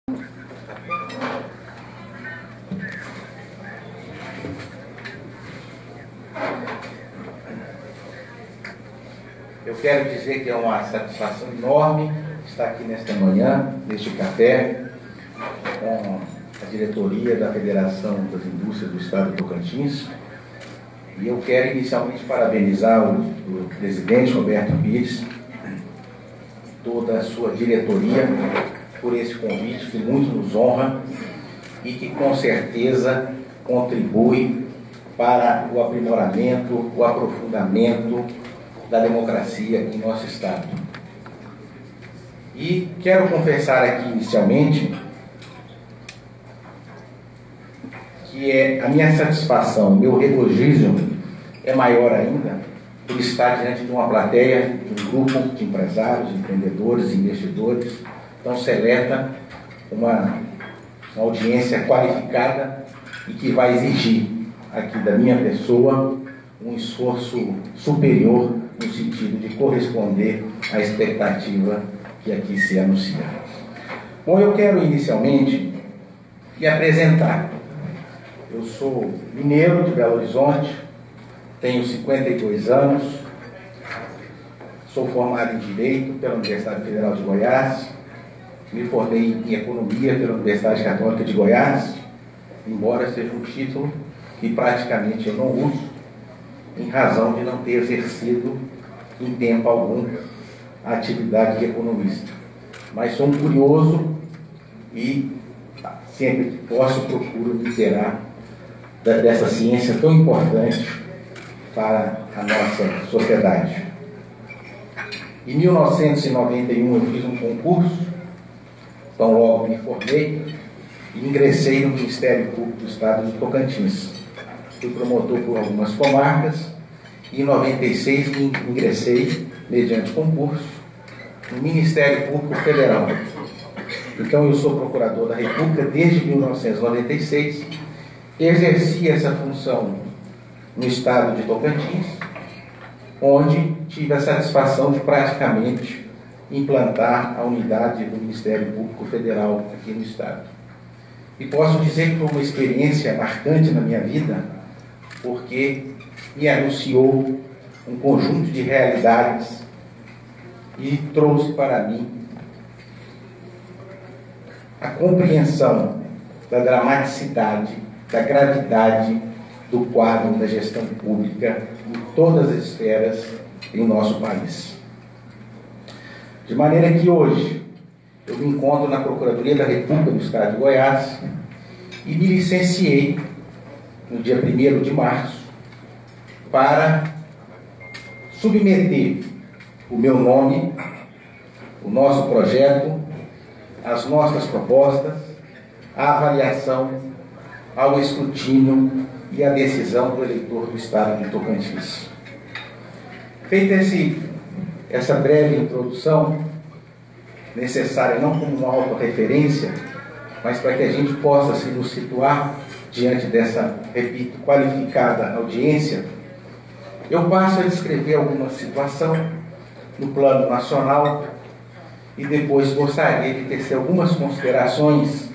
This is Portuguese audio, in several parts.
Eu quero dizer que é uma satisfação enorme estar aqui nesta manhã, neste café, com a diretoria da Federação das Indústrias do Estado de Tocantins. E eu quero inicialmente parabenizar o presidente Roberto Pires, toda a sua diretoria, por esse convite que muito nos honra e que com certeza contribui para o aprimoramento, o aprofundamento da democracia em nosso Estado. E quero confessar aqui inicialmente que a minha satisfação, meu regozijo é maior ainda por estar diante de uma plateia, de um grupo de empresários, empreendedores, investidores tão seleta, uma audiência qualificada e que vai exigir aqui da minha pessoa um esforço superior no sentido de corresponder à expectativa que aqui se anuncia. Bom, eu quero inicialmente me apresentar. Eu sou mineiro de Belo Horizonte, tenho 52 anos, sou formado em Direito pela Universidade Federal de Goiás, me formei em Economia pela Universidade Católica de Goiás, embora seja um título que praticamente eu não uso, em razão de não ter exercido em tempo algum a atividade de economista. Mas sou um curioso e sempre que posso procuro me inteirar dessa ciência tão importante para a nossa sociedade. Em 1991 eu fiz um concurso, então logo me formei e ingressei no Ministério Público do Estado de Tocantins. Fui promotor por algumas comarcas e em 96 ingressei, mediante concurso, no Ministério Público Federal. Então eu sou procurador da República desde 1996, exerci essa função no estado de Tocantins, onde tive a satisfação de praticamente implantar a unidade do Ministério Público Federal aqui no estado. E posso dizer que foi uma experiência marcante na minha vida, porque me anunciou um conjunto de realidades e trouxe para mim a compreensão da dramaticidade, da gravidade do quadro da gestão pública em todas as esferas em nosso país. De maneira que hoje eu me encontro na Procuradoria da República do Estado de Goiás e me licenciei no dia 1º de março para submeter o meu nome, o nosso projeto, as nossas propostas, à avaliação, ao escrutínio e à decisão do eleitor do Estado de Tocantins. Feita essa breve introdução, necessária não como uma autorreferência, mas para que a gente possa se nos situar diante dessa, repito, qualificada audiência, eu passo a descrever alguma situação no plano nacional e depois gostaria de tecer algumas considerações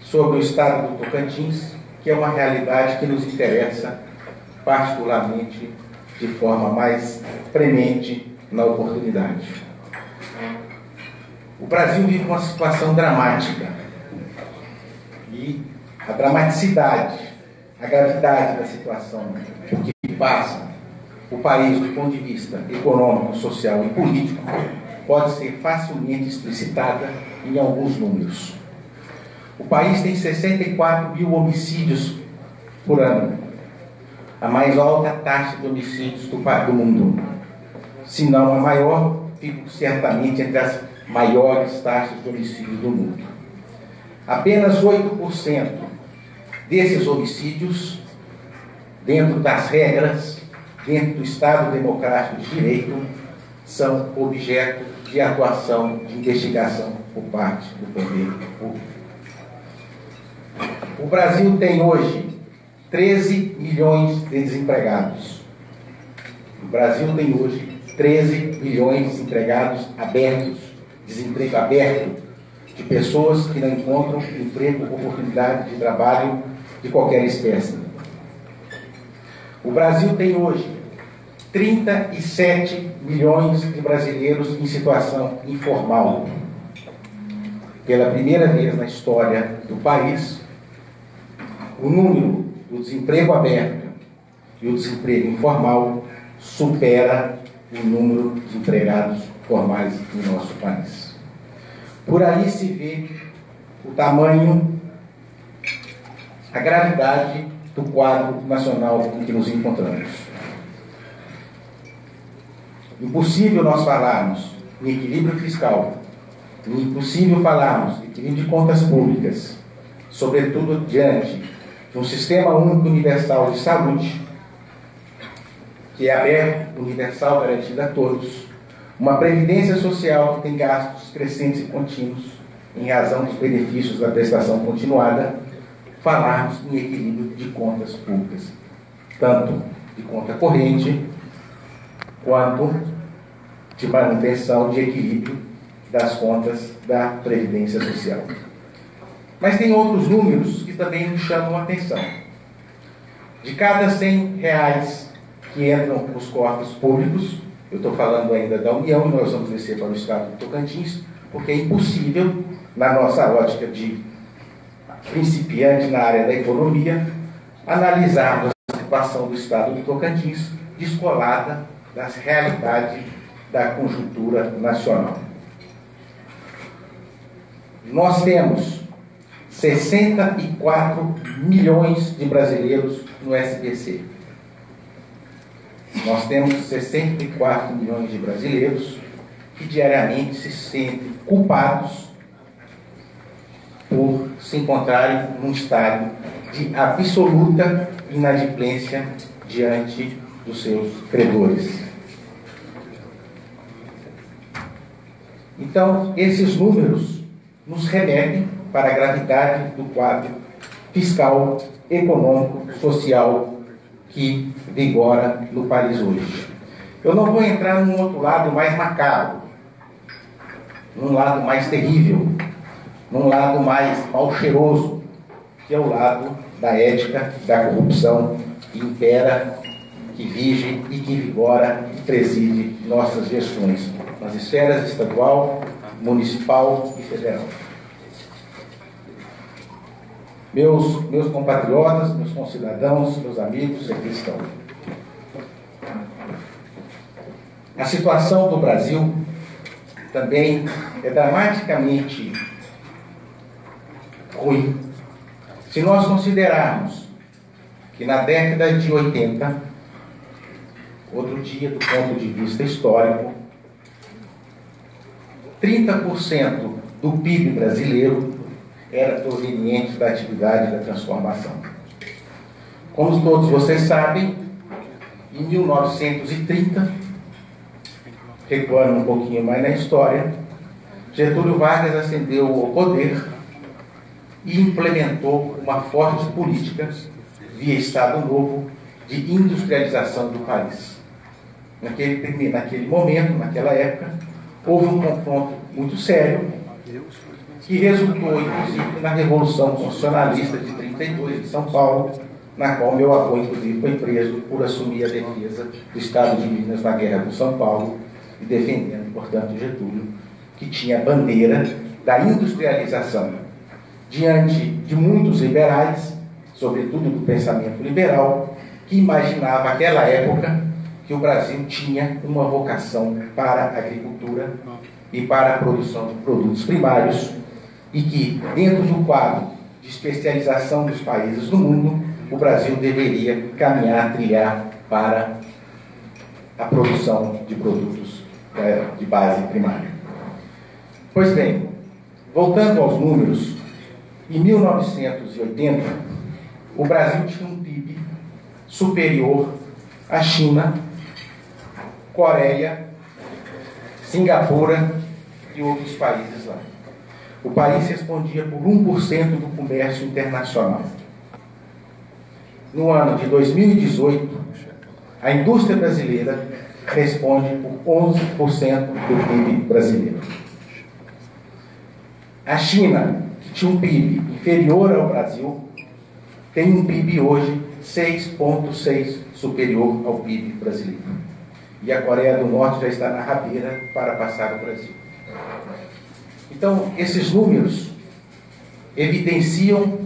sobre o estado do Tocantins, que é uma realidade que nos interessa particularmente de forma mais premente na oportunidade. O Brasil vive uma situação dramática e a dramaticidade, a gravidade da situação que passa o país do ponto de vista econômico, social e político pode ser facilmente explicitada em alguns números. O país tem 64 mil homicídios por ano, a mais alta taxa de homicídios do mundo, se não a maior, fico certamente entre as maiores taxas de homicídios do mundo. Apenas 8% desses homicídios, dentro das regras, dentro do Estado Democrático de Direito, são objeto de atuação, de investigação por parte do poder público. O Brasil tem hoje 13 milhões de desempregados. O Brasil tem hoje 13 milhões de desempregados abertos, desemprego aberto, de pessoas que não encontram emprego, oportunidade de trabalho de qualquer espécie. O Brasil tem hoje 37 milhões de brasileiros em situação informal. Pela primeira vez na história do país, o número do desemprego aberto e o desemprego informal supera o número de empregados formais no nosso país. Por aí se vê o tamanho, a gravidade do quadro nacional em que nos encontramos. Impossível nós falarmos em equilíbrio fiscal, impossível falarmos em equilíbrio de contas públicas, sobretudo diante de um sistema único universal de saúde, que é aberto, universal, garantido a todos, uma previdência social que tem gastos crescentes e contínuos, em razão dos benefícios da prestação continuada, falarmos em equilíbrio de contas públicas, tanto de conta corrente, quanto de manutenção de equilíbrio das contas da Previdência Social. Mas tem outros números que também nos chamam a atenção. De cada R$100 que entram nos cofres públicos, eu estou falando ainda da União, e nós vamos descer para o Estado do Tocantins, porque é impossível, na nossa ótica de principiante na área da economia, analisarmos a situação do Estado do Tocantins descolada das realidades da conjuntura nacional. Nós temos 64 milhões de brasileiros no SPC. Nós temos 64 milhões de brasileiros que diariamente se sentem culpados por se encontrarem num estado de absoluta inadimplência diante dos seus credores. Então, esses números nos remetem para a gravidade do quadro fiscal, econômico, social que vigora no país hoje. Eu não vou entrar num outro lado mais macabro, num lado mais terrível, num lado mais mal cheiroso, que é o lado da ética, da corrupção que impera, que vige e que vigora e preside nossas gestões, nas esferas estadual, municipal e federal. Meus compatriotas, meus concidadãos, meus amigos e cristãos, a situação do Brasil também é dramaticamente ruim. Se nós considerarmos que na década de 80, outro dia do ponto de vista histórico, 30% do PIB brasileiro era proveniente da atividade da transformação. Como todos vocês sabem, em 1930, recuando um pouquinho mais na história, Getúlio Vargas ascendeu ao poder e implementou uma forte política, via Estado Novo, de industrialização do país. Naquele momento, naquela época, houve um confronto muito sério, que resultou, inclusive, na Revolução Constitucionalista de 32 de São Paulo, na qual meu avô, inclusive, foi preso por assumir a defesa do Estado de Minas na Guerra com São Paulo e defendendo, portanto, Getúlio, que tinha a bandeira da industrialização, diante de muitos liberais, sobretudo do pensamento liberal, que imaginava naquela época que o Brasil tinha uma vocação para a agricultura e para a produção de produtos primários, e que, dentro do quadro de especialização dos países do mundo, o Brasil deveria caminhar, trilhar para a produção de produtos de base primária. Pois bem, voltando aos números, em 1980, o Brasil tinha um PIB superior à China, Coreia, Singapura e outros países lá. O país respondia por 1% do comércio internacional. No ano de 2018, a indústria brasileira responde por 11% do PIB brasileiro. A China, que tinha um PIB inferior ao Brasil, tem um PIB hoje 6,6 superior ao PIB brasileiro. E a Coreia do Norte já está na rabeira para passar o Brasil. Então, esses números evidenciam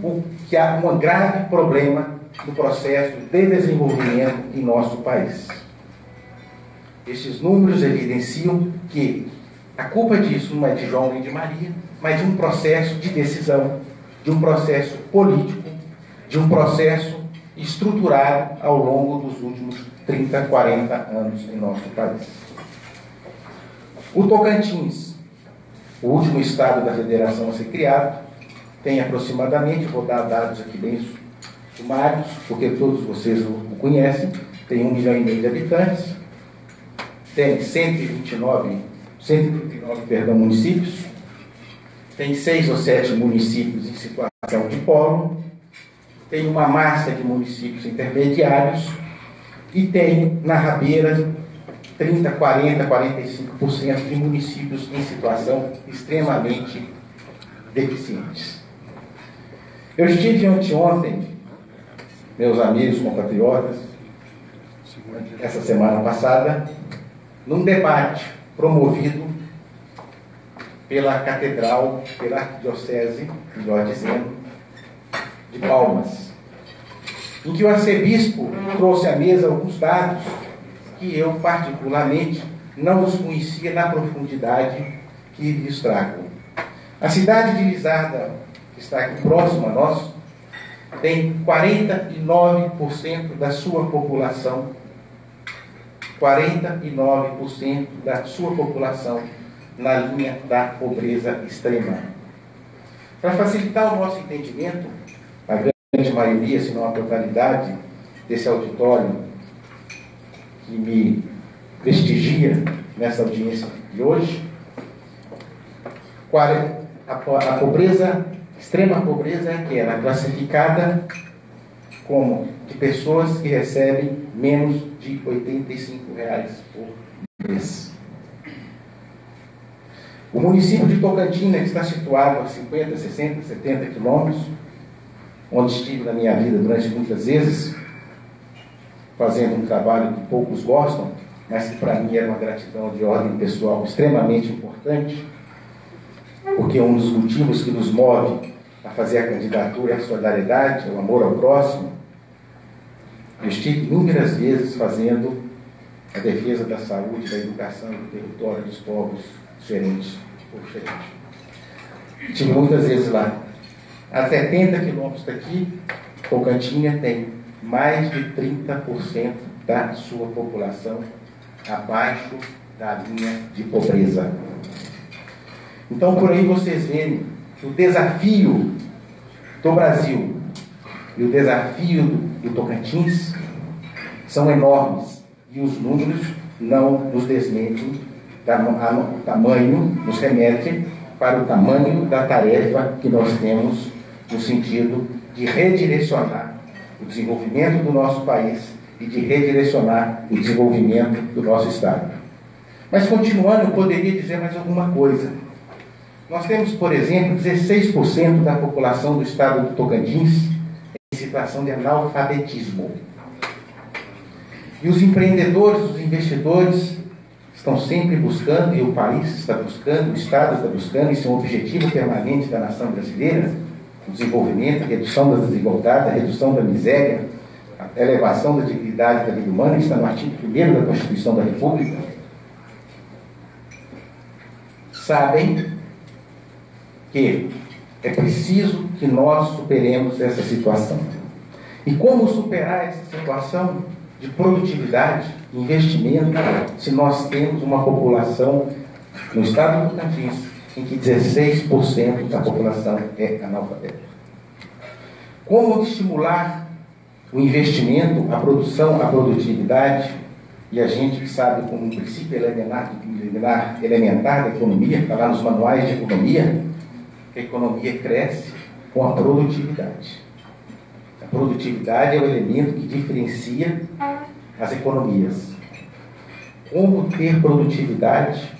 que há um grave problema no processo de desenvolvimento em nosso país. Estes números evidenciam que a culpa disso não é de João nem de Maria, mas de um processo de decisão, de um processo político, de um processo estruturado ao longo dos últimos 30, 40 anos em nosso país. O Tocantins, o último estado da federação a ser criado, tem aproximadamente, vou dar dados aqui bem sumários, porque todos vocês o conhecem, tem 1,5 milhão de habitantes, tem 139 municípios, tem 6 ou 7 municípios em situação de polo, tem uma massa de municípios intermediários e tem na rabeira 30, 40, 45% de municípios em situação extremamente deficientes. Eu estive anteontem, meus amigos compatriotas, essa semana passada, num debate promovido pela Catedral, pela Arquidiocese, melhor dizendo, de Palmas, em que o arcebispo trouxe à mesa alguns dados que eu, particularmente, não os conhecia na profundidade que lhes trago. A cidade de Lizarda, que está aqui próxima a nós, tem 49% da sua população, 49% da sua população na linha da pobreza extrema. Para facilitar o nosso entendimento, a grande maioria, se não a totalidade, desse auditório que me prestigia nessa audiência de hoje, a pobreza, extrema pobreza é aquela classificada como de pessoas que recebem menos de R$ 85 por mês. O município de Tocantina, que está situado a 50, 60, 70 quilômetros, onde estive na minha vida durante muitas vezes, fazendo um trabalho que poucos gostam, mas que para mim era uma gratidão de ordem pessoal extremamente importante, porque um dos motivos que nos move a fazer a candidatura é a solidariedade, o amor ao próximo. Eu estive inúmeras vezes fazendo a defesa da saúde, da educação e do território dos povos gerentes por gerente. Estive muitas vezes lá. A 70 quilômetros daqui, Tocantina tem mais de 30% da sua população abaixo da linha de pobreza. Então, por aí vocês veem que o desafio do Brasil e o desafio do Tocantins são enormes e os números não nos desmentem, o tamanho nos remete para o tamanho da tarefa que nós temos no sentido de redirecionar o desenvolvimento do nosso país e de redirecionar o desenvolvimento do nosso Estado. Mas continuando, eu poderia dizer mais alguma coisa. Nós temos, por exemplo, 16% da população do estado do Tocantins em situação de analfabetismo. E os empreendedores, os investidores estão sempre buscando, e o país está buscando, o Estado está buscando, isso é um objetivo permanente da nação brasileira, o desenvolvimento, a redução das desigualdades, a redução da miséria, a elevação da dignidade da vida humana, isso está no artigo 1º da Constituição da República. Sabem que é preciso que nós superemos essa situação. E como superar essa situação de produtividade, investimento, se nós temos uma população no estado do Tocantins em que 16% da população é analfabeta? Como estimular o investimento, a produção, a produtividade? E a gente sabe como um princípio elementar da economia, está lá nos manuais de economia, que a economia cresce com a produtividade. A produtividade é o elemento que diferencia as economias. Como ter produtividade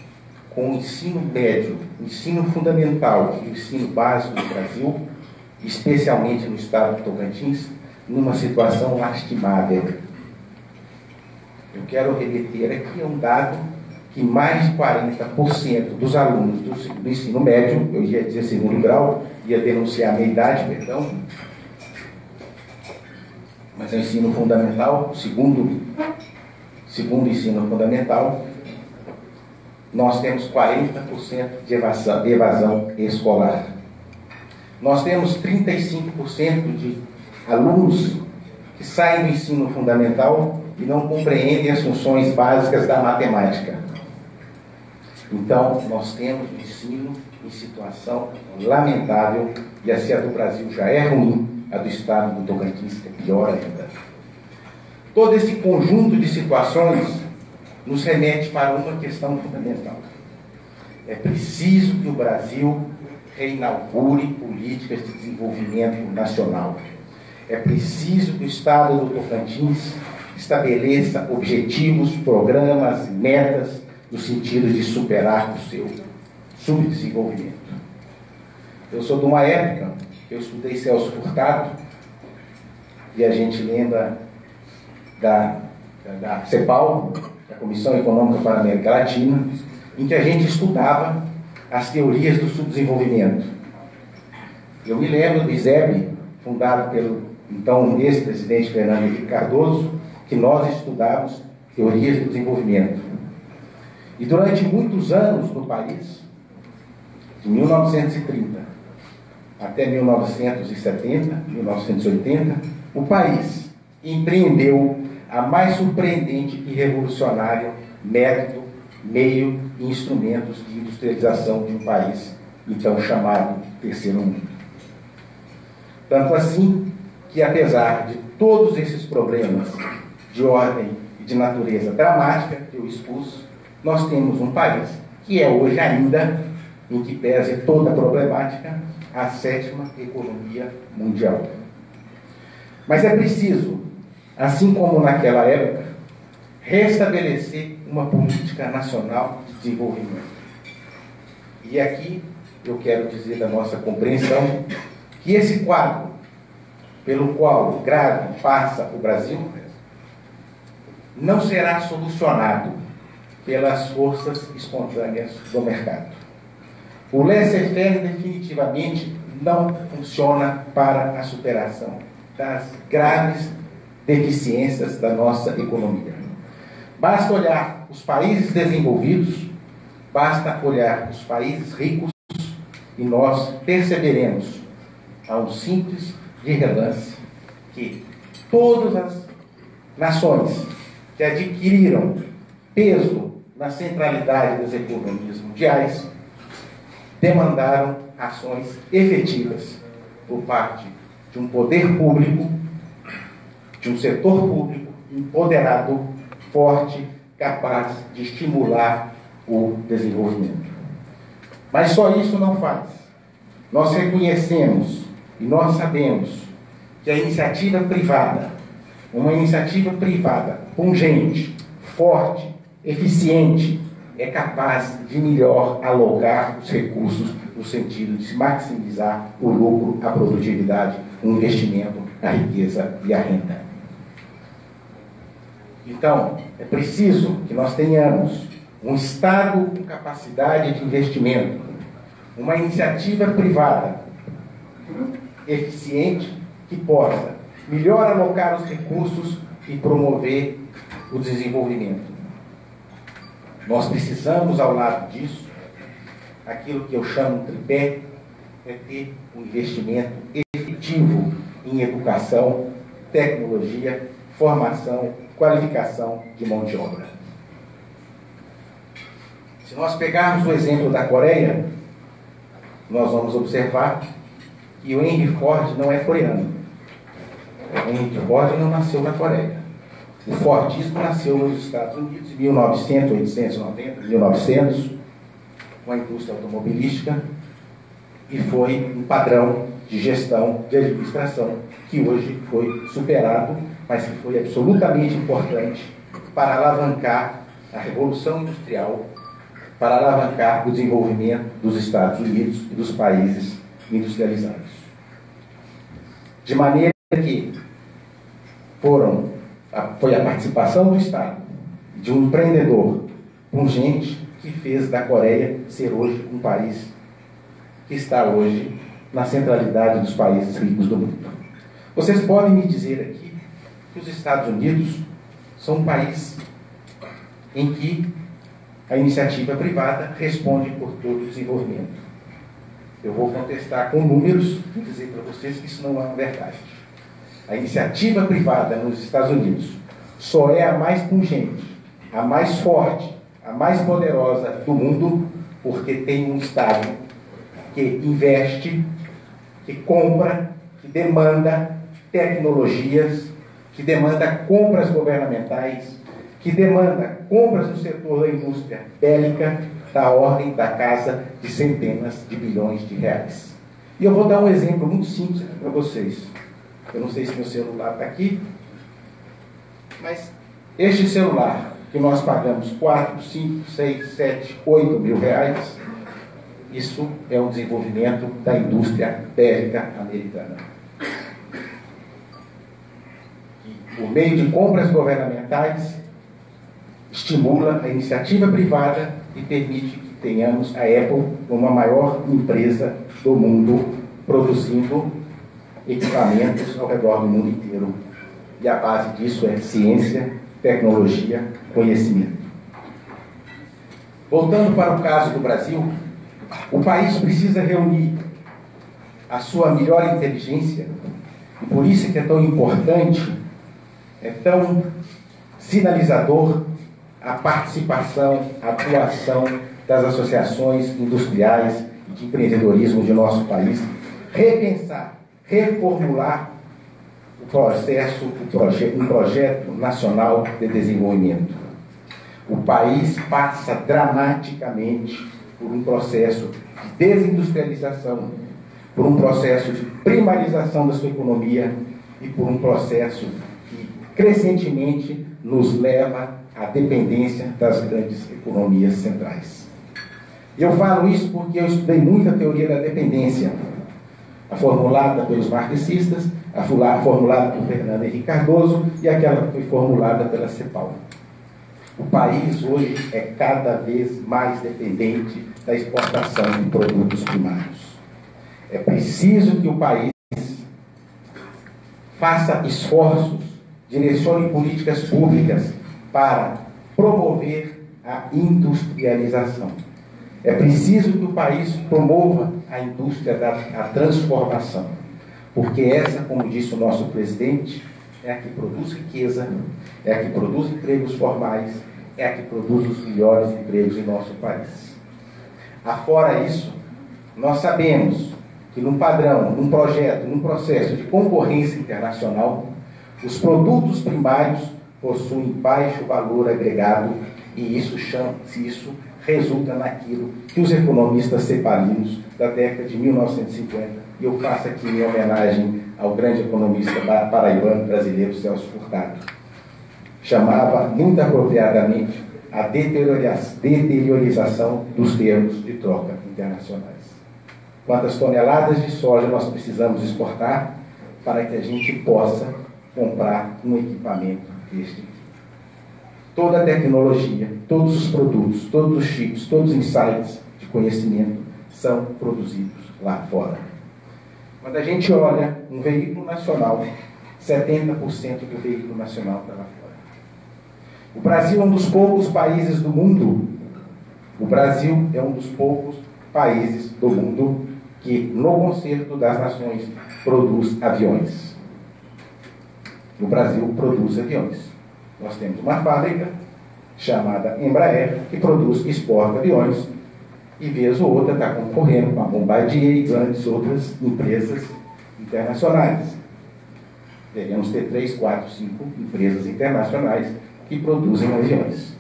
com o ensino médio o ensino fundamental e o ensino básico no Brasil, especialmente no estado de Tocantins, numa situação lastimável. Eu quero remeter aqui a um dado que mais de 40% dos alunos do ensino médio, eu ia dizer segundo grau, ia denunciar a minha idade, perdão, mas é o ensino fundamental, segundo ensino fundamental, nós temos 40% de evasão escolar. Nós temos 35% de alunos que saem do ensino fundamental e não compreendem as funções básicas da matemática. Então, nós temos o ensino em situação lamentável, e se a do Brasil já é ruim, a do estado do Tocantins é pior ainda. Todo esse conjunto de situações nos remete para uma questão fundamental. É preciso que o Brasil reinaugure políticas de desenvolvimento nacional. É preciso que o estado do Tocantins estabeleça objetivos, programas, metas no sentido de superar o seu subdesenvolvimento. Eu sou de uma época que eu estudei Celso Furtado, e a gente lembra da CEPAL, da Comissão Econômica para a América Latina, em que a gente estudava as teorias do subdesenvolvimento. Eu me lembro do ISEB, fundado pelo então ex-presidente Fernando Henrique Cardoso, que nós estudávamos teorias do desenvolvimento. E durante muitos anos no país, de 1930 até 1970, 1980, o país empreendeu a mais surpreendente e revolucionário método, meio e instrumentos de industrialização de um país, então chamado Terceiro Mundo. Tanto assim que, apesar de todos esses problemas de ordem e de natureza dramática que eu expus, nós temos um país que é hoje ainda, em que pese toda a problemática, a 7ª economia mundial. Mas é preciso, assim como naquela época, restabelecer uma política nacional de desenvolvimento. E aqui eu quero dizer da nossa compreensão que esse quadro pelo qual grave passa o Brasil não será solucionado pelas forças espontâneas do mercado. O laissez-faire definitivamente não funciona para a superação das graves deficiências da nossa economia. Basta olhar os países desenvolvidos, basta olhar os países ricos e nós perceberemos, a um simples de relance, que todas as nações que adquiriram peso na centralidade das economias mundiais demandaram ações efetivas por parte de um poder público, de um setor público empoderado, forte, capaz de estimular o desenvolvimento. Mas só isso não faz. Nós reconhecemos e nós sabemos que a iniciativa privada, uma iniciativa privada pungente, forte, eficiente, é capaz de melhor alocar os recursos no sentido de se maximizar o lucro, a produtividade, o investimento, a riqueza e a renda. Então, é preciso que nós tenhamos um Estado com capacidade de investimento, uma iniciativa privada eficiente que possa melhor alocar os recursos e promover o desenvolvimento. Nós precisamos, ao lado disso, aquilo que eu chamo de tripé, é ter um investimento efetivo em educação, tecnologia, formação, qualificação de mão de obra. Se nós pegarmos o exemplo da Coreia, nós vamos observar que o Henry Ford não é coreano. O Henry Ford não nasceu na Coreia. O Fordismo nasceu nos Estados Unidos em 1900, 1890, 1900, com a indústria automobilística, e foi um padrão de gestão, de administração, que hoje foi superado, mas que foi absolutamente importante para alavancar a Revolução Industrial para alavancar o desenvolvimento dos Estados Unidos e dos países industrializados. De maneira que foi a participação do Estado, de um empreendedor pungente, que fez da Coreia ser hoje um país que está hoje na centralidade dos países ricos do mundo. Vocês podem me dizer aqui que os Estados Unidos são um país em que a iniciativa privada responde por todo o desenvolvimento. Eu vou contestar com números e dizer para vocês que isso não é uma verdade. A iniciativa privada nos Estados Unidos só é a mais pungente, a mais forte, a mais poderosa do mundo, porque tem um Estado que investe, que compra, que demanda tecnologias, que demanda compras governamentais, que demanda compras no setor da indústria bélica da ordem da casa de centenas de bilhões de reais. E eu vou dar um exemplo muito simples aqui para vocês. Eu não sei se meu celular está aqui, mas este celular que nós pagamos 4, 5, 6, 7, 8 mil reais, isso é o desenvolvimento da indústria bélica americana. E, por meio de compras governamentais, estimula a iniciativa privada e permite que tenhamos a Apple como a maior empresa do mundo, produzindo equipamentos ao redor do mundo inteiro. E a base disso é ciência, tecnologia, conhecimento. Voltando para o caso do Brasil, o país precisa reunir a sua melhor inteligência, e por isso que é tão importante, é tão sinalizador a participação, a atuação das associações industriais e de empreendedorismo de nosso país, repensar, reformular o processo, um projeto nacional de desenvolvimento. O país passa dramaticamente por um processo de desindustrialização, por um processo de primarização da sua economia e por um processo que crescentemente nos leva à dependência das grandes economias centrais. Eu falo isso porque eu estudei muito a teoria da dependência, a formulada pelos marxistas, a formulada por Fernando Henrique Cardoso e aquela que foi formulada pela CEPAL. O país hoje é cada vez mais dependente da exportação de produtos primários. É preciso que o país faça esforços, direcione políticas públicas para promover a industrialização. É preciso que o país promova a indústria da transformação, porque essa, como disse o nosso presidente, é a que produz riqueza, é a que produz empregos formais, é a que produz os melhores empregos em nosso país. Afora isso, nós sabemos que num padrão, num projeto, num processo de concorrência internacional, os produtos primários possuem baixo valor agregado e isso resulta naquilo que os economistas cepalinos da década de 1950, e eu faço aqui em homenagem ao grande economista paraibano brasileiro Celso Furtado, chamava muito apropriadamente a deteriorização dos termos de troca internacionais. Quantas toneladas de soja nós precisamos exportar para que a gente possa comprar um equipamento deste tipo? Toda a tecnologia, todos os produtos, todos os chips, todos os insights de conhecimento são produzidos lá fora. Quando a gente olha um veículo nacional, 70% do veículo nacional está lá fora. O Brasil é um dos poucos países do mundo, que no Concerto das Nações produz aviões. O Brasil produz aviões. Nós temos uma fábrica chamada Embraer, que produz e exporta aviões, e vez ou outra está concorrendo com a Bombardier e grandes outras empresas internacionais. Devemos ter 3, 4, 5 empresas internacionais que produzem aviões.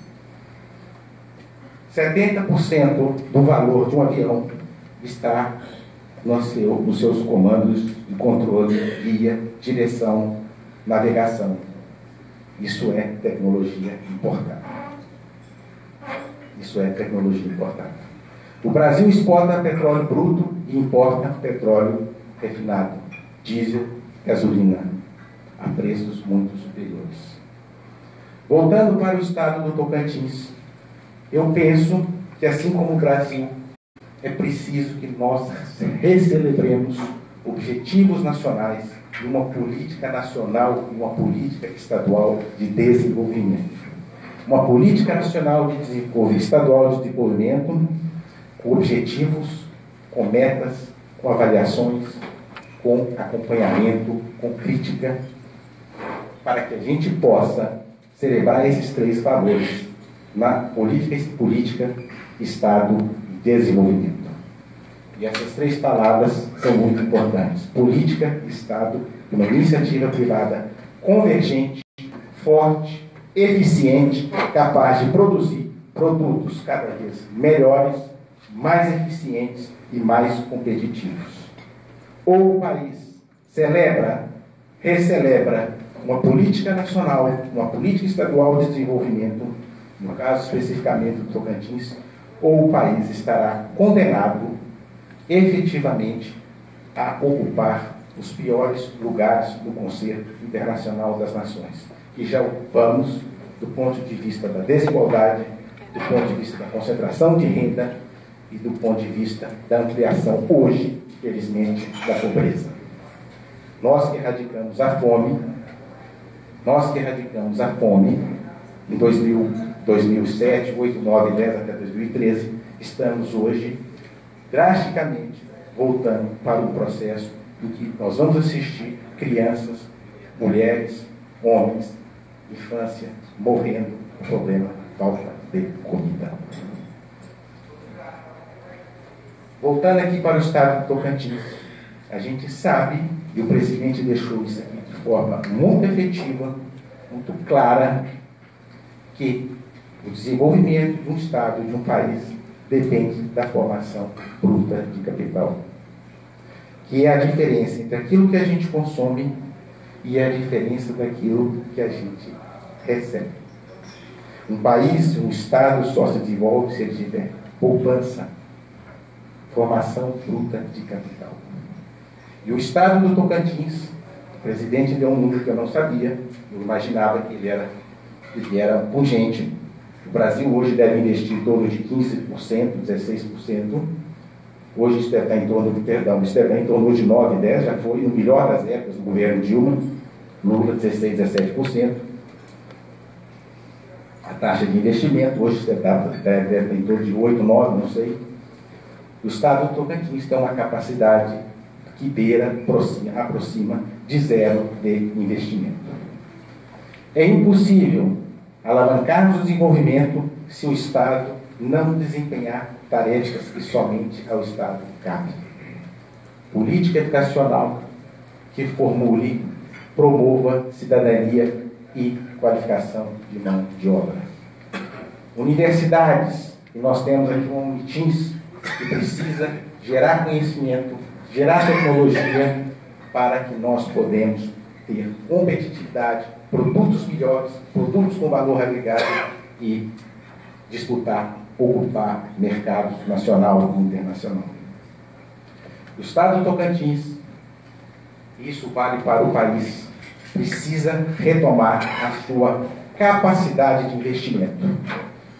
70% do valor de um avião está nos seus comandos de controle, guia, direção, navegação. Isso é tecnologia importada. Isso é tecnologia importada. O Brasil exporta petróleo bruto e importa petróleo refinado, diesel, gasolina, a preços muito superiores. Voltando para o estado do Tocantins, eu penso que, assim como o Brasil, é preciso que nós recelebremos objetivos nacionais de uma política nacional e uma política estadual de desenvolvimento. Uma política nacional estadual de desenvolvimento com objetivos, com metas, com avaliações, com acompanhamento, com crítica, para que a gente possa celebrar esses três valores na política, Estado e desenvolvimento. E essas três palavras são muito importantes. Política, Estado e uma iniciativa privada convergente, forte, eficiente, capaz de produzir produtos cada vez melhores, mais eficientes e mais competitivos. Ou o país recelebra uma política nacional, uma política estadual de desenvolvimento, no caso especificamente do Tocantins, ou o país estará condenado efetivamente a ocupar os piores lugares do Concerto Internacional das Nações, que já ocupamos do ponto de vista da desigualdade, do ponto de vista da concentração de renda e do ponto de vista da ampliação, hoje, felizmente, da pobreza. Nós que erradicamos a fome em 2007, 8, 9, 10 até 2013, estamos hoje drasticamente voltando para um processo em que nós vamos assistir crianças, mulheres, homens, infância morrendo por problema de falta de comida. Voltando aqui para o estado do Tocantins, a gente sabe, e o presidente deixou isso aqui de forma muito efetiva, muito clara, que o desenvolvimento de um estado, de um país, depende da formação bruta de capital, que é a diferença entre aquilo que a gente consome e a diferença daquilo que a gente recebe. Um país, um estado só se desenvolve se ele tiver poupança, formação bruta de capital. E o estado do Tocantins, o presidente deu um número que eu não sabia, eu imaginava que ele era pungente. O Brasil hoje deve investir em torno de 15%, 16%. Hoje isso deve estar em torno de 9%, 10%, já foi no melhor das épocas do governo Dilma, Lula 16%, 17%. A taxa de investimento hoje deve estar em torno de 8%, 9%, não sei. O estado do Tocantins tem uma capacidade que aproxima de zero de investimento. É impossível alavancarmos o desenvolvimento se o Estado não desempenhar tarefas que somente ao Estado cabe. Política educacional que formule, promova cidadania e qualificação de mão de obra. Universidades, e nós temos aqui um Unitins que precisa gerar conhecimento, gerar tecnologia para que nós podemos ter competitividade, produtos melhores, produtos com valor agregado e disputar, ocupar mercados nacional e internacional. O estado do Tocantins, isso vale para o país, precisa retomar a sua capacidade de investimento.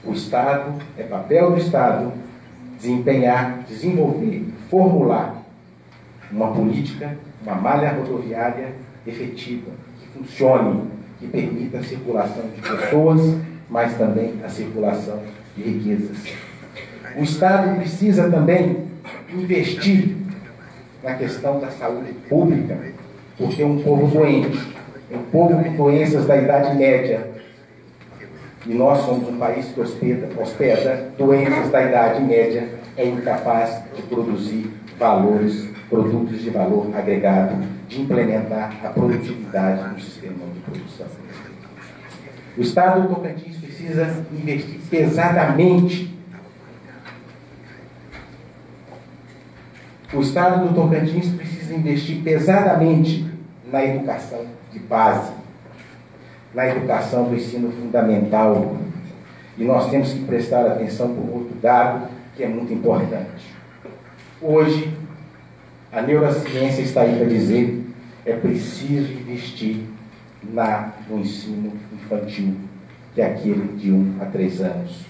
O Estado, é papel do Estado, desempenhar, desenvolver, formular uma política, uma malha rodoviária efetiva, que funcione, que permita a circulação de pessoas, mas também a circulação de riquezas. O Estado precisa também investir na questão da saúde pública, porque um povo doente, um povo com doenças da Idade Média, e nós somos um país que hospeda doenças da Idade Média, é incapaz de produzir produtos de valor agregado, de implementar a produtividade no sistema de produção. O Estado do Tocantins precisa investir pesadamente. O Estado do Tocantins precisa investir pesadamente na educação de base, na educação do ensino fundamental, E nós temos que prestar atenção por outro dado que é muito importante. Hoje, a neurociência está aí para dizer: é preciso investir no ensino infantil, que é aquele de 1 a 3 anos.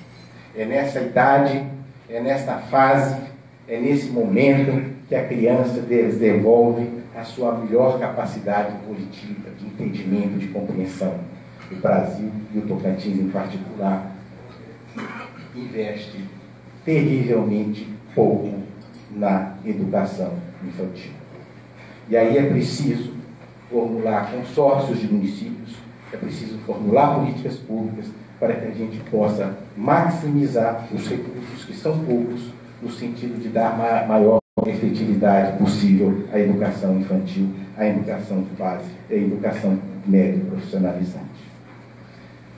É nessa idade, é nesta fase, é nesse momento que a criança desenvolve a sua melhor capacidade cognitiva, de entendimento, de compreensão. O Brasil, e o Tocantins em particular, investe terrivelmente pouco na educação infantil. E aí é preciso formular consórcios de municípios, é preciso formular políticas públicas para que a gente possa maximizar os recursos, que são poucos, no sentido de dar maior efetividade possível à educação infantil, à educação de base e à educação média profissionalizante.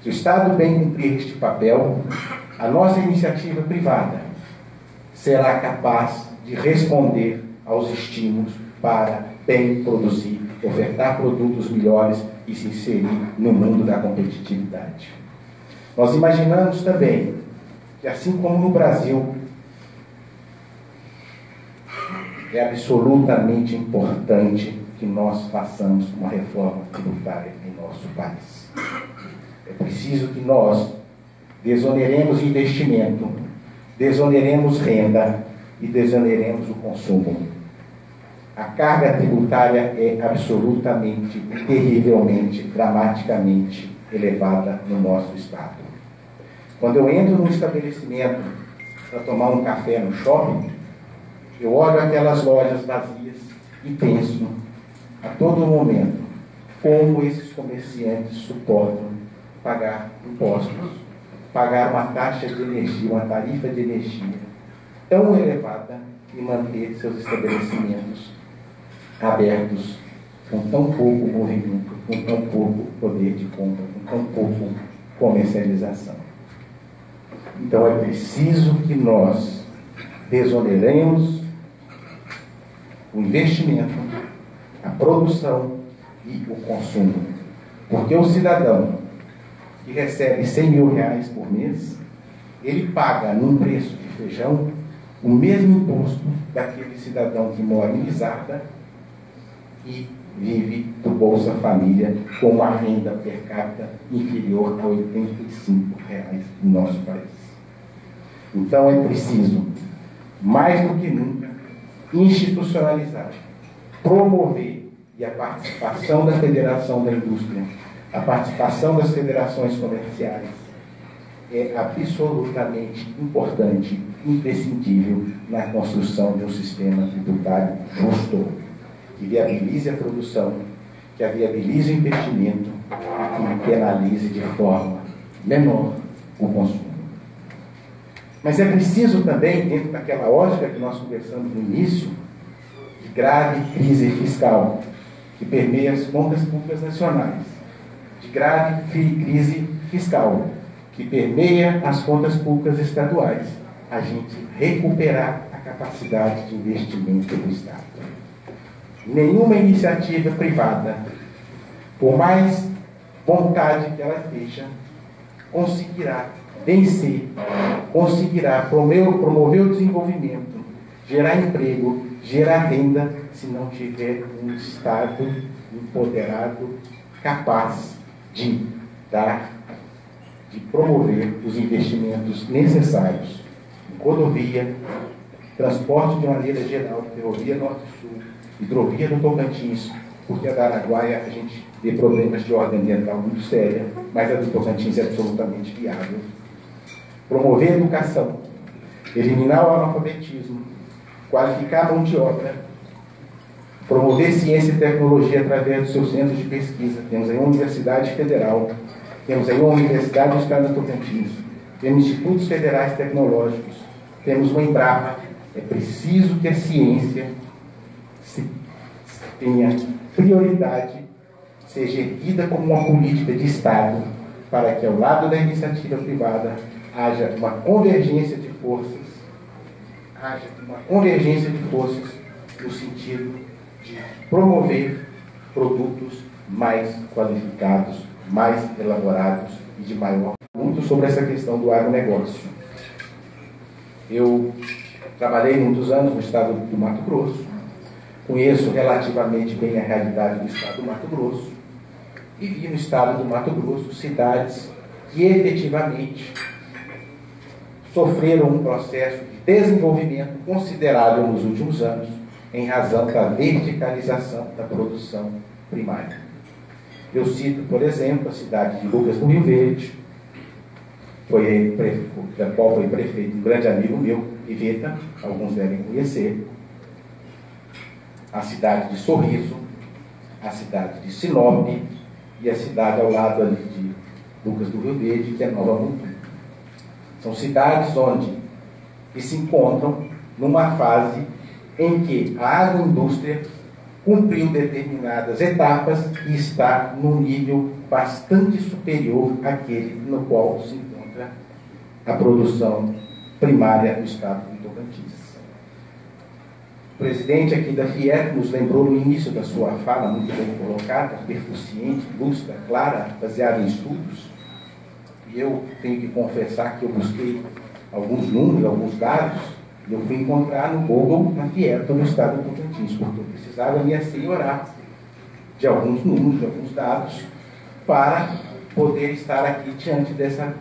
Se o Estado bem cumprir este papel, a nossa iniciativa privada será capaz de responder aos estímulos para bem produzir, ofertar produtos melhores e se inserir no mundo da competitividade. Nós imaginamos também que, assim como no Brasil, é absolutamente importante que nós façamos uma reforma tributária em nosso país. É preciso que nós desoneremos investimento, desoneremos renda e desoneremos o consumo. A carga tributária é absolutamente, terrivelmente, dramaticamente elevada no nosso Estado. Quando eu entro num estabelecimento para tomar um café no shopping, eu olho aquelas lojas vazias e penso, a todo momento, como esses comerciantes suportam pagar impostos, pagar uma taxa de energia, uma tarifa de energia tão elevada e manter seus estabelecimentos abertos com tão pouco movimento, com tão pouco poder de compra, com tão pouco comercialização. Então é preciso que nós desoneremos o investimento, a produção e o consumo. Porque o cidadão que recebe 100 mil reais por mês, ele paga num preço de feijão o mesmo imposto daquele cidadão que mora em Lisarda e vive do Bolsa Família com uma renda per capita inferior a R$ 85 no nosso país. Então é preciso, mais do que nunca, institucionalizar, promover e a participação da Federação da Indústria, a participação das federações comerciais é absolutamente importante, imprescindível na construção de um sistema tributário justo, que viabilize a produção, que viabilize o investimento e que penalize de forma menor o consumo. Mas é preciso também, dentro daquela lógica que nós conversamos no início, de grave crise fiscal, que permeia as contas públicas nacionais, de grave crise fiscal, que permeia as contas públicas estaduais, a gente recuperar a capacidade de investimento do Estado. Nenhuma iniciativa privada, por mais vontade que ela esteja, conseguirá vencer, conseguirá promover o desenvolvimento, gerar emprego, gerar renda, se não tiver um Estado empoderado, capaz de promover os investimentos necessários em rodovia, transporte de maneira geral, ferrovia norte-sul, hidrovia do Tocantins, porque a da Araguaia a gente vê problemas de ordem ambiental muito séria, mas a do Tocantins é absolutamente viável. Promover a educação, eliminar o analfabetismo, qualificar a mão de obra, promover ciência e tecnologia através dos seus centros de pesquisa. Temos aí uma Universidade Federal, temos aí uma Universidade do Estado do Tocantins, temos institutos federais tecnológicos, temos uma Embrapa. É preciso que a ciência tenha prioridade, seja erguida como uma política de Estado, para que ao lado da iniciativa privada haja uma convergência de forças, no sentido de promover produtos mais qualificados, mais elaborados e de maior muito sobre essa questão do agronegócio. Eu trabalhei muitos anos no estado do Mato Grosso, conheço relativamente bem a realidade do estado do Mato Grosso e vi no estado do Mato Grosso cidades que efetivamente sofreram um processo de desenvolvimento considerável nos últimos anos em razão da verticalização da produção primária. Eu cito, por exemplo, a cidade de Lucas do Rio Verde, da qual foi prefeito um grande amigo meu, Iveta, alguns devem conhecer, a cidade de Sorriso, a cidade de Sinop e a cidade ao lado ali de Lucas do Rio Verde, que é Nova Mutum. São cidades que se encontram numa fase em que a agroindústria cumpriu determinadas etapas e está num nível bastante superior àquele no qual se encontra a produção primária do estado do Tocantins. O presidente aqui da FIEP nos lembrou no início da sua fala, muito bem colocada, perfuciente, lúcida, clara, baseada em estudos. E eu tenho que confessar que eu busquei alguns números, alguns dados, e eu fui encontrar no Google, na FIEP, no estado do Tocantins, porque eu precisava me assenhorar de alguns números, de alguns dados, para poder estar aqui diante dessa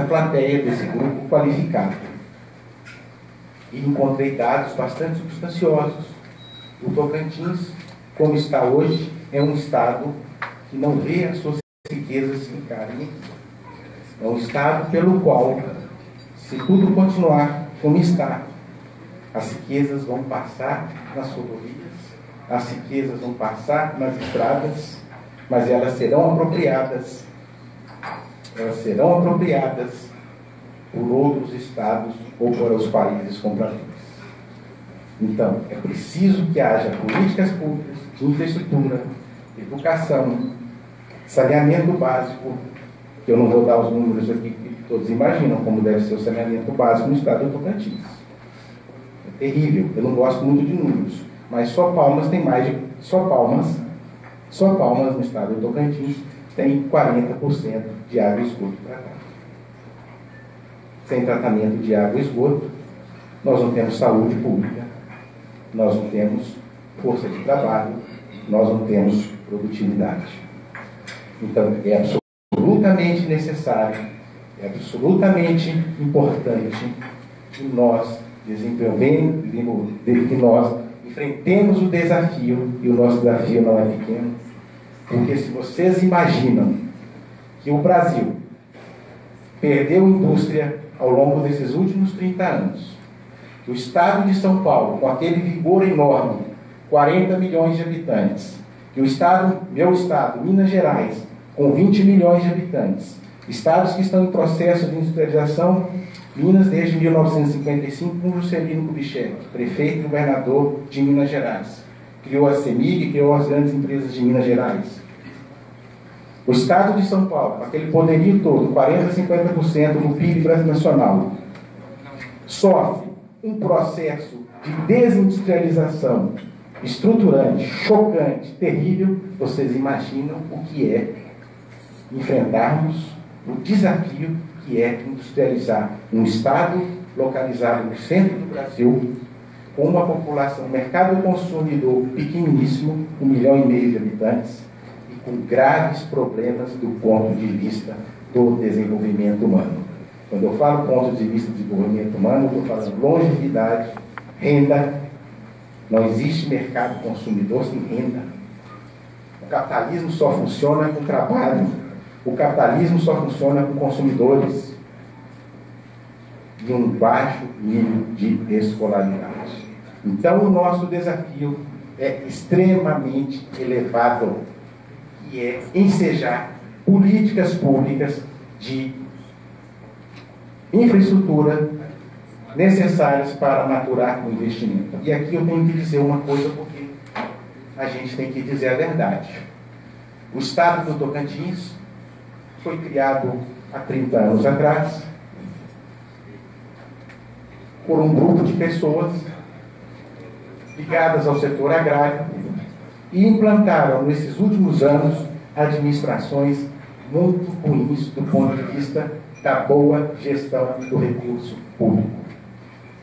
plateia, desse grupo qualificado. E encontrei dados bastante substanciosos. O Tocantins, como está hoje, é um estado que não vê as suas riquezas ficarem. É um estado pelo qual, se tudo continuar como está, as riquezas vão passar nas rodovias, as riquezas vão passar nas estradas, mas elas serão apropriadas por outros estados ou por os países compradores. Então, é preciso que haja políticas públicas de infraestrutura, educação, saneamento básico, que eu não vou dar os números aqui que todos imaginam como deve ser o saneamento básico no estado do Tocantins. É terrível, eu não gosto muito de números, mas só Palmas no estado do Tocantins tem 40% de água e esgoto tratado. Sem tratamento de água e esgoto, nós não temos saúde pública, nós não temos força de trabalho, nós não temos produtividade. Então, é absolutamente necessário, é absolutamente importante que nós enfrentemos o desafio, e o nosso desafio não é pequeno, porque se vocês imaginam que o Brasil perdeu indústria ao longo desses últimos 30 anos, que o estado de São Paulo, com aquele vigor enorme, 40 milhões de habitantes, que meu estado, Minas Gerais, com 20 milhões de habitantes, estados que estão em processo de industrialização, Minas desde 1955, com Juscelino Kubitschek, prefeito e governador de Minas Gerais, criou a CEMIG, criou as grandes empresas de Minas Gerais. O estado de São Paulo, com aquele poderio todo, 40% a 50% do PIB nacional, sofre um processo de desindustrialização estruturante, chocante, terrível. Vocês imaginam o que é enfrentarmos o desafio que é industrializar um estado localizado no centro do Brasil, com uma população, um mercado consumidor pequeníssimo, 1,5 milhão de habitantes, e com graves problemas do ponto de vista do desenvolvimento humano. Quando eu falo ponto de vista do desenvolvimento humano, eu estou falando longevidade, renda. Não existe mercado consumidor sem renda. O capitalismo só funciona com trabalho. O capitalismo só funciona com consumidores de um baixo nível de escolaridade. Então, o nosso desafio é extremamente elevado, que é ensejar políticas públicas de infraestrutura necessárias para maturar o investimento. E aqui eu tenho que dizer uma coisa, porque a gente tem que dizer a verdade. O estado do Tocantins foi criado há 30 anos atrás por um grupo de pessoas ligadas ao setor agrário e implantaram nesses últimos anos administrações muito ruins do ponto de vista da boa gestão do recurso público.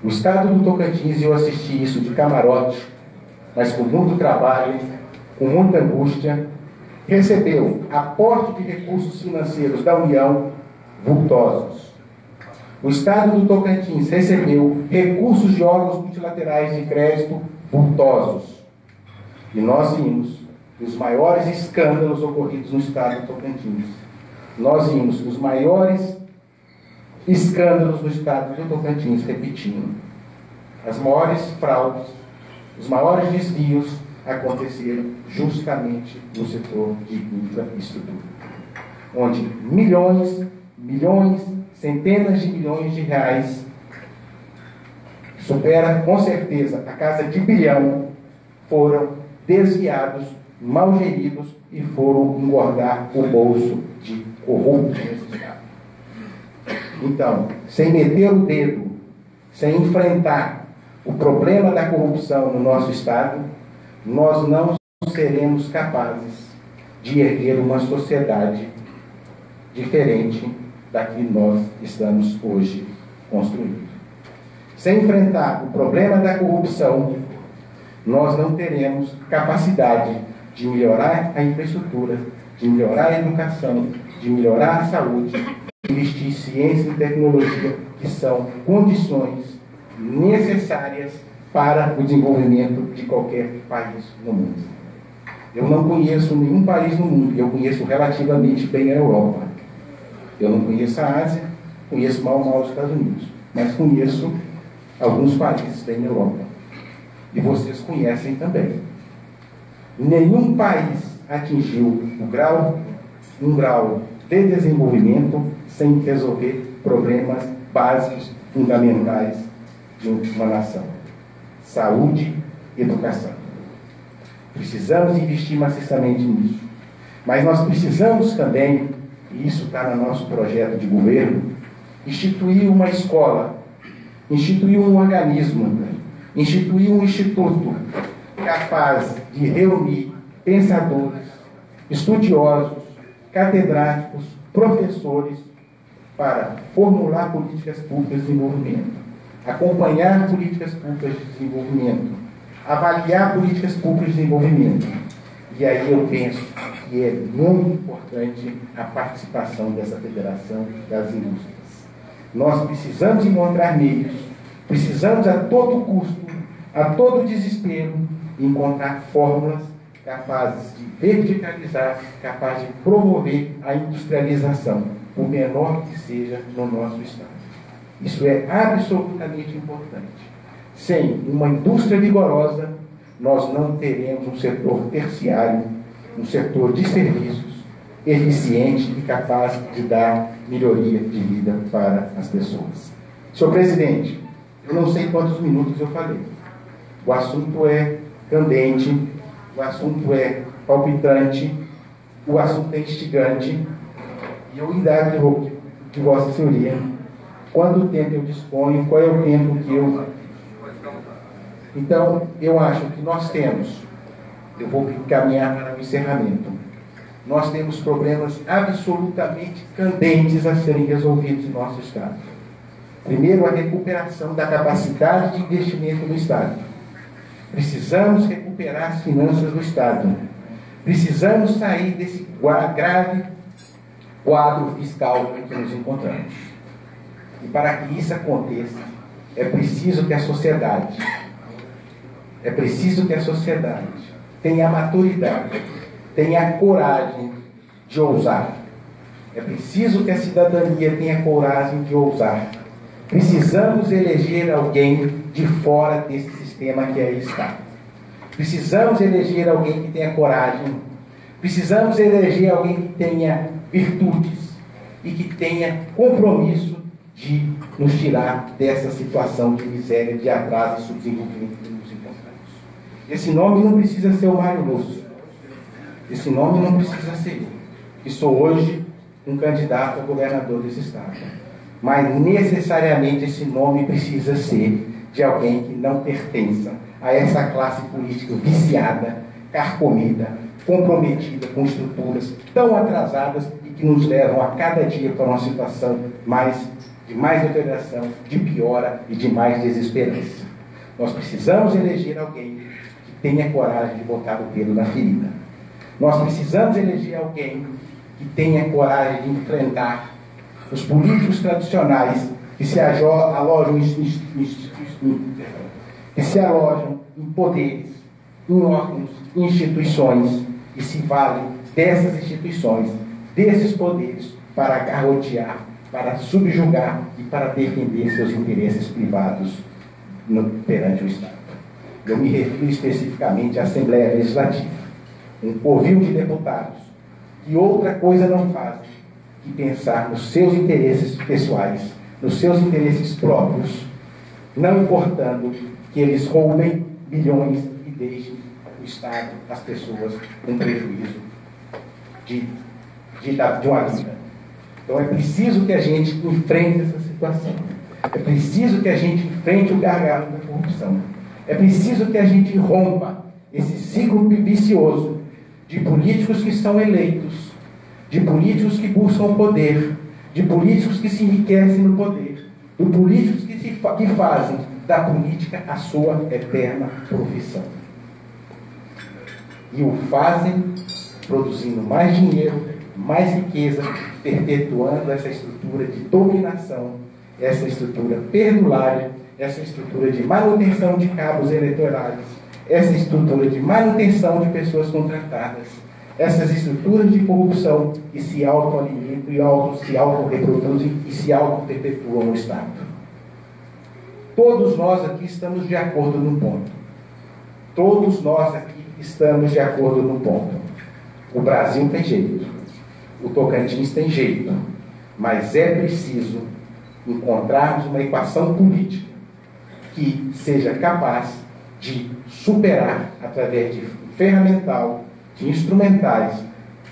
O estado do Tocantins, eu assisti isso de camarote, mas com muito trabalho, com muita angústia, recebeu aporte de recursos financeiros da União vultosos. O estado do Tocantins recebeu recursos de órgãos multilaterais de crédito vultosos. E nós vimos os maiores escândalos ocorridos no estado do Tocantins. Nós vimos os maiores escândalos no estado do Tocantins, repetindo. As maiores fraudes, os maiores desvios aconteceram justamente no setor de infraestrutura, onde milhões, centenas de milhões de reais, supera com certeza a casa de bilhão, foram desviados, mal geridos e foram engordar o bolso de corruptos nesse estado. Então, sem meter o dedo, sem enfrentar o problema da corrupção no nosso estado, nós não seremos capazes de erguer uma sociedade diferente da que nós estamos hoje construindo. Sem enfrentar o problema da corrupção, nós não teremos capacidade de melhorar a infraestrutura, de melhorar a educação, de melhorar a saúde, de investir em ciência e tecnologia, que são condições necessárias para o desenvolvimento de qualquer país no mundo. Eu não conheço nenhum país no mundo, eu conheço relativamente bem a Europa. Eu não conheço a Ásia, conheço mal os Estados Unidos, mas conheço alguns países bem na Europa. E vocês conhecem também. Nenhum país atingiu um grau de desenvolvimento sem resolver problemas básicos, fundamentais de uma nação. Saúde e educação. Precisamos investir maciçamente nisso. Mas nós precisamos também, e isso está no nosso projeto de governo, instituir uma escola, instituir um organismo, instituir um instituto capaz de reunir pensadores, estudiosos, catedráticos, professores, para formular políticas públicas de desenvolvimento, acompanhar políticas públicas de desenvolvimento, avaliar políticas públicas de desenvolvimento. E aí eu penso que é muito importante a participação dessa Federação das Indústrias. Nós precisamos encontrar meios, precisamos a todo custo, a todo desespero, encontrar fórmulas capazes de verticalizar, capazes de promover a industrialização, por menor que seja no nosso Estado. Isso é absolutamente importante. Sem uma indústria vigorosa, nós não teremos um setor terciário, um setor de serviços eficiente e capaz de dar melhoria de vida para as pessoas. Senhor presidente, eu não sei quantos minutos eu falei. O assunto é candente, o assunto é palpitante, o assunto é instigante, e eu indago de Vossa Senhoria quanto tempo eu disponho, qual é o tempo que eu... Então, eu acho que nós temos, eu vou caminhar para o encerramento, nós temos problemas absolutamente candentes a serem resolvidos no nosso Estado. Primeiro, a recuperação da capacidade de investimento no Estado. Precisamos recuperar as finanças do Estado. Precisamos sair desse grave quadro fiscal em que nos encontramos. E para que isso aconteça, é preciso que a sociedade tenha a maturidade, tenha a coragem de ousar. É preciso que a cidadania tenha a coragem de ousar. Precisamos eleger alguém de fora desse sistema que aí está. Precisamos eleger alguém que tenha coragem. Precisamos eleger alguém que tenha virtudes e que tenha compromisso de nos tirar dessa situação de miséria, de atraso e subdesenvolvimento que nos encontramos. Esse nome não precisa ser o Mário Lúcio. Esse nome não precisa ser eu, que sou hoje um candidato a governador desse estado. Mas necessariamente esse nome precisa ser de alguém que não pertença a essa classe política viciada, carcomida, comprometida com estruturas tão atrasadas e que nos levam a cada dia para uma situação de mais deterioração, de piora e de mais desesperança. Nós precisamos eleger alguém que tenha coragem de botar o dedo na ferida. Nós precisamos eleger alguém que tenha coragem de enfrentar os políticos tradicionais que se alojam em poderes, em órgãos, em instituições, e se valem dessas instituições, desses poderes, para garrotear, para subjugar e para defender seus interesses privados perante o Estado. Eu me refiro especificamente à Assembleia Legislativa, um covil de deputados que outra coisa não fazem que pensar nos seus interesses pessoais, nos seus interesses próprios, não importando que eles roubem bilhões e deixem o Estado, as pessoas, com prejuízo de uma vida. Então é preciso que a gente enfrente essa situação. É preciso que a gente enfrente o gargalo da corrupção. É preciso que a gente rompa esse ciclo vicioso de políticos que são eleitos, de políticos que buscam o poder, de políticos que se enriquecem no poder, de políticos que fazem da política a sua eterna profissão. E o fazem produzindo mais dinheiro, mais riqueza, perpetuando essa estrutura de dominação, essa estrutura perdulária, essa estrutura de manutenção de cabos eleitorais, essa estrutura de manutenção de pessoas contratadas, essas estruturas de corrupção que se autoalimentam e se autorreproduzem e se auto-perpetuam no Estado. Todos nós aqui estamos de acordo num ponto. Todos nós aqui estamos de acordo num ponto. O Brasil tem jeito. O Tocantins tem jeito. Mas é preciso encontrarmos uma equação política que seja capaz de superar, através de ferramental, de instrumentais,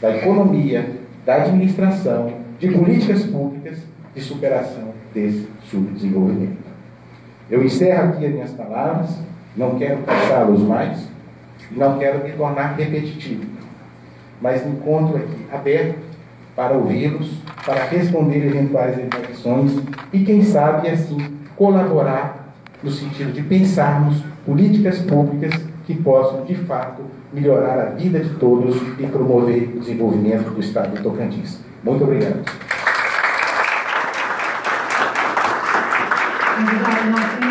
da economia, da administração, de políticas públicas, de superação desse subdesenvolvimento. Eu encerro aqui as minhas palavras, não quero cansá-los mais, e não quero me tornar repetitivo, mas me encontro aqui aberto para ouvi-los, para responder eventuais reflexões e, quem sabe, assim, colaborar no sentido de pensarmos políticas públicas que possam, de fato, melhorar a vida de todos e promover o desenvolvimento do Estado do Tocantins. Muito obrigado. Obrigada,